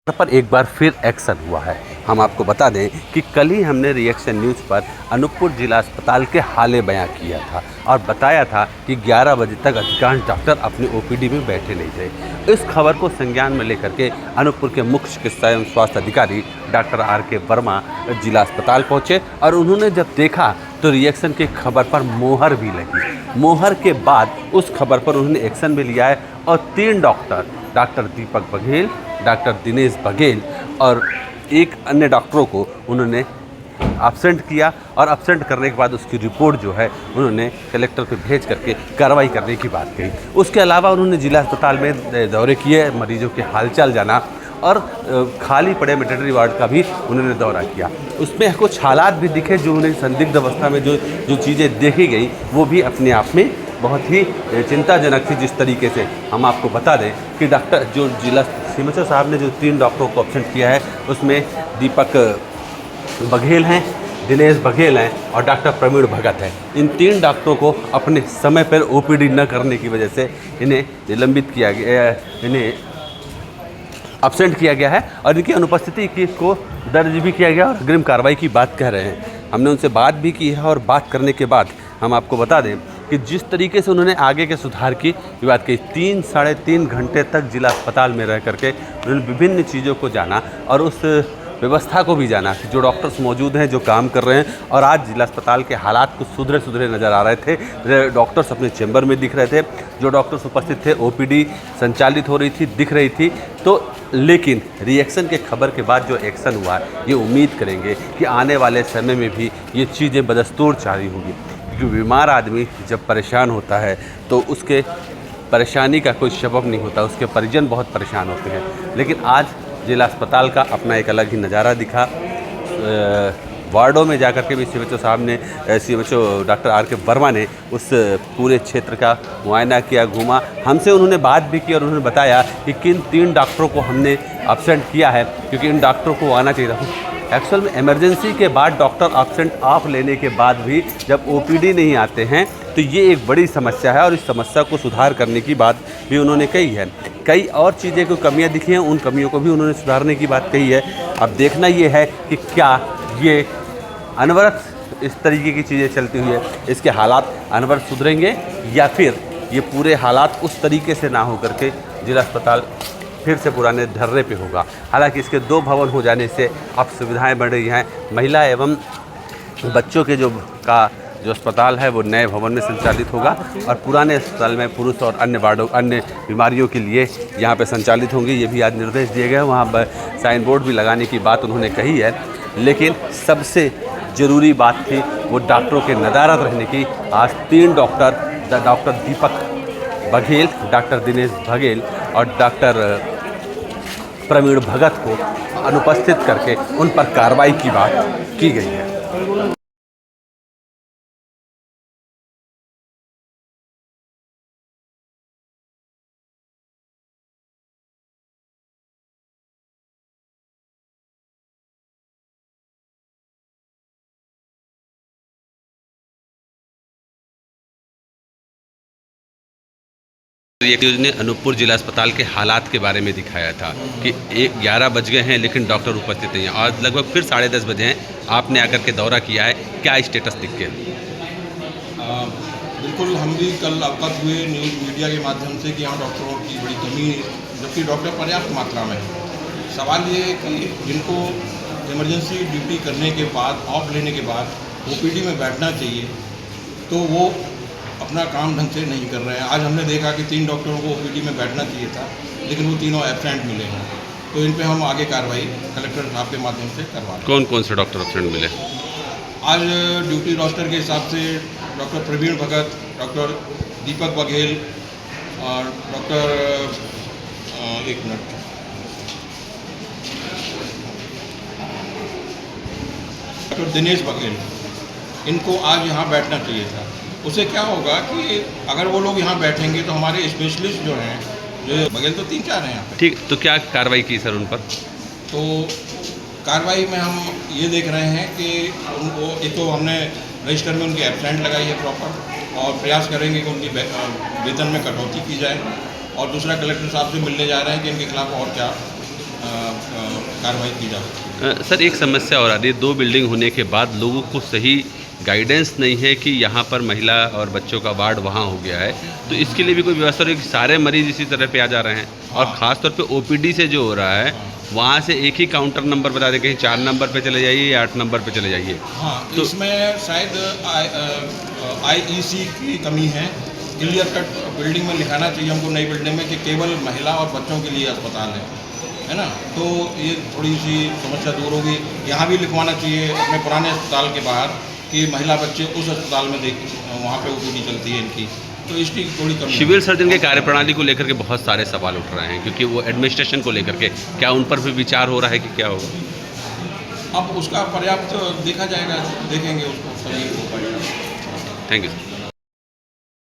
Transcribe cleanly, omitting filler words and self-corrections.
पर एक बार फिर एक्शन हुआ है। हम आपको बता दें कि कल ही हमने रिएक्शन न्यूज़ पर अनूपपुर जिला अस्पताल के हाले बयां किया था और बताया था कि 11 बजे तक अधिकांश डॉक्टर अपनी ओपीडी में बैठे नहीं थे। इस खबर को संज्ञान में लेकर के अनूपपुर के मुख्य चिकित्सा एवं स्वास्थ्य अधिकारी डॉक्टर RK वर्मा जिला अस्पताल पहुंचे और उन्होंने जब देखा तो रिएक्शन की खबर पर मोहर भी लगी। मोहर के बाद उस खबर पर उन्होंने एक्शन भी लिया है और 3 डॉक्टर दीपक बघेल, डॉक्टर दिनेश बघेल और एक अन्य डॉक्टरों को उन्होंने एब्सेंट किया और एब्सेंट करने के बाद उसकी रिपोर्ट जो है उन्होंने कलेक्टर पे भेज करके कार्रवाई करने की बात कही। उसके अलावा उन्होंने जिला अस्पताल में दौरे किए, मरीजों के हालचाल जाना और खाली पड़े मैटरनिटी वार्ड का भी उन्होंने दौरा किया। उसमें कुछ हालात भी दिखे जो उन्हें संदिग्ध अवस्था में जो चीज़ें देखी गई वो भी अपने आप में बहुत ही चिंताजनक थी। जिस तरीके से हम आपको बता दें कि डॉक्टर जो जिला सीएमएचओ साहब ने जो 3 डॉक्टरों को एब्सेंट किया है उसमें दीपक बघेल हैं, दिनेश बघेल हैं और डॉक्टर प्रवीण भगत हैं। इन 3 डॉक्टरों को अपने समय पर ओपीडी न करने की वजह से इन्हें निलंबित किया गया, इन्हें एब्सेंट किया गया है और इनकी अनुपस्थिति को दर्ज भी किया गया और अग्रिम कार्रवाई की बात कह रहे हैं। हमने उनसे बात भी की है और बात करने के बाद हम आपको बता दें कि जिस तरीके से उन्होंने आगे के सुधार की बात की, 3 साढ़े 3 घंटे तक जिला अस्पताल में रह करके उन्होंने विभिन्न चीज़ों को जाना और उस व्यवस्था को भी जाना कि जो डॉक्टर्स मौजूद हैं, जो काम कर रहे हैं। और आज जिला अस्पताल के हालात कुछ सुधरे नज़र आ रहे थे। डॉक्टर्स अपने चैम्बर में दिख रहे थे, जो डॉक्टर्स उपस्थित थे ओपीडी संचालित हो रही थी, दिख रही थी। तो लेकिन रिएक्शन के खबर के बाद जो एक्शन हुआ ये उम्मीद करेंगे कि आने वाले समय में भी ये चीज़ें बदस्तूर जारी होगी, क्योंकि बीमार आदमी जब परेशान होता है तो उसके परेशानी का कोई सबब नहीं होता, उसके परिजन बहुत परेशान होते हैं। लेकिन आज जिला अस्पताल का अपना एक अलग ही नज़ारा दिखा। वार्डों में जाकर के भी सीएमएचओ साहब ने, सीएमएचओ डॉक्टर RK वर्मा ने उस पूरे क्षेत्र का मुआयना किया, घूमा। हमसे उन्होंने बात भी की और उन्होंने बताया कि किन 3 डॉक्टरों को हमने एब्सेंट किया है क्योंकि इन डॉक्टरों को आना चाहिए था। एक्चुअल में इमरजेंसी के बाद डॉक्टर एब्सेंट ऑफ लेने के बाद भी जब ओपीडी नहीं आते हैं तो ये एक बड़ी समस्या है और इस समस्या को सुधार करने की बात भी उन्होंने कही है। कई और चीज़ें को कमियां दिखी हैं, उन कमियों को भी उन्होंने सुधारने की बात कही है। अब देखना ये है कि क्या ये अनवरत इस तरीके की चीज़ें चलती हुई है, इसके हालात अनवरत सुधरेंगे या फिर ये पूरे हालात उस तरीके से ना हो करके जिला अस्पताल फिर से पुराने ढर्रे पे होगा। हालांकि इसके 2 भवन हो जाने से अब सुविधाएं बढ़ रही हैं। महिला एवं बच्चों के जो अस्पताल है वो नए भवन में संचालित होगा और पुराने अस्पताल में पुरुष और अन्य बीमारियों के लिए यहाँ पे संचालित होंगे। ये भी आज निर्देश दिए गए हैं। वहाँ पर साइन बोर्ड भी लगाने की बात उन्होंने कही है। लेकिन सबसे ज़रूरी बात थी वो डॉक्टरों के नदारद रहने की। आज 3 डॉक्टर दीपक बघेल, डॉक्टर दिनेश बघेल और डॉक्टर प्रवीण भगत को अनुपस्थित करके उन पर कार्रवाई की बात की गई है। रिएक्शन ने अनूपपुर जिला अस्पताल के हालात के बारे में दिखाया था कि 11 बज गए हैं लेकिन डॉक्टर उपस्थित नहीं हैं और लगभग फिर 10:30 बजे हैं। आपने आकर के दौरा किया है, क्या स्टेटस दिख गया? बिल्कुल, हम भी कल अवगत हुए न्यूज़ मीडिया के माध्यम से कि यहाँ डॉक्टरों की बड़ी कमी, जबकि डॉक्टर पर्याप्त मात्रा में है। सवाल ये है कि जिनको इमरजेंसी ड्यूटी करने के बाद, ऑफ लेने के बाद ओपीडी में बैठना चाहिए तो वो अपना काम ढंग से नहीं कर रहे हैं। आज हमने देखा कि 3 डॉक्टरों को ओपीडी में बैठना चाहिए था लेकिन वो तीनों एब्सेंट मिले हैं। तो इन पे हम आगे कार्रवाई कलेक्टर साहब के माध्यम से करवा रहे हैं। कौन कौन से डॉक्टर एब्सेंट मिले? आज ड्यूटी रोस्टर के हिसाब से डॉक्टर प्रवीण भगत, डॉक्टर दीपक बघेल और डॉक्टर डॉक्टर दिनेश बघेल, इनको आज यहाँ बैठना चाहिए था। उससे क्या होगा कि अगर वो लोग यहाँ बैठेंगे तो हमारे स्पेशलिस्ट जो हैं, जो बघेल तो 3-4 हैं यहाँ पे। ठीक, तो क्या कार्रवाई की सर उन पर? तो कार्रवाई में हम ये देख रहे हैं कि उनको एक तो हमने रजिस्टर में उनकी एब्सेंट लगाई है प्रॉपर और प्रयास करेंगे कि उनकी वेतन में कटौती की जाए। और दूसरा कलेक्टर साहब से मिलने जा रहे हैं कि इनके खिलाफ और क्या कार्रवाई की जा सकती है। सर एक समस्या और आ रही है, 2 बिल्डिंग होने के बाद लोगों को सही गाइडेंस नहीं है कि यहाँ पर महिला और बच्चों का वार्ड वहाँ हो गया है, तो इसके लिए भी कोई व्यवस्था रही कि सारे मरीज़ इसी तरह पे आ जा रहे हैं? और ख़ास तौर पे ओपीडी से जो हो रहा है वहाँ से एक ही काउंटर नंबर बता दें, कहीं 4 नंबर पे चले जाइए या 8 नंबर पे चले जाइए। हाँ, तो इसमें शायद आईईसी की कमी है। क्लियर कट बिल्डिंग में लिखाना चाहिए हमको, नई बिल्डिंग में, कि केवल महिला और बच्चों के लिए अस्पताल है ना। तो ये थोड़ी सी समस्या दूर होगी। यहाँ भी लिखवाना चाहिए अपने पुराने अस्पताल के बाहर कि महिला बच्चे उस अस्पताल में वहाँ पे ओपीडी चलती है इनकी, तो इसकी थोड़ी कमी। सिविल सर्जन के कार्यप्रणाली को लेकर के बहुत सारे सवाल उठ रहे हैं, क्योंकि वो एडमिनिस्ट्रेशन को लेकर के क्या उन पर भी विचार हो रहा है कि क्या होगा? अब उसका पर्याप्त देखा जाएगा, देखेंगे उसको, सभी हो पाएगा। Thank you sir.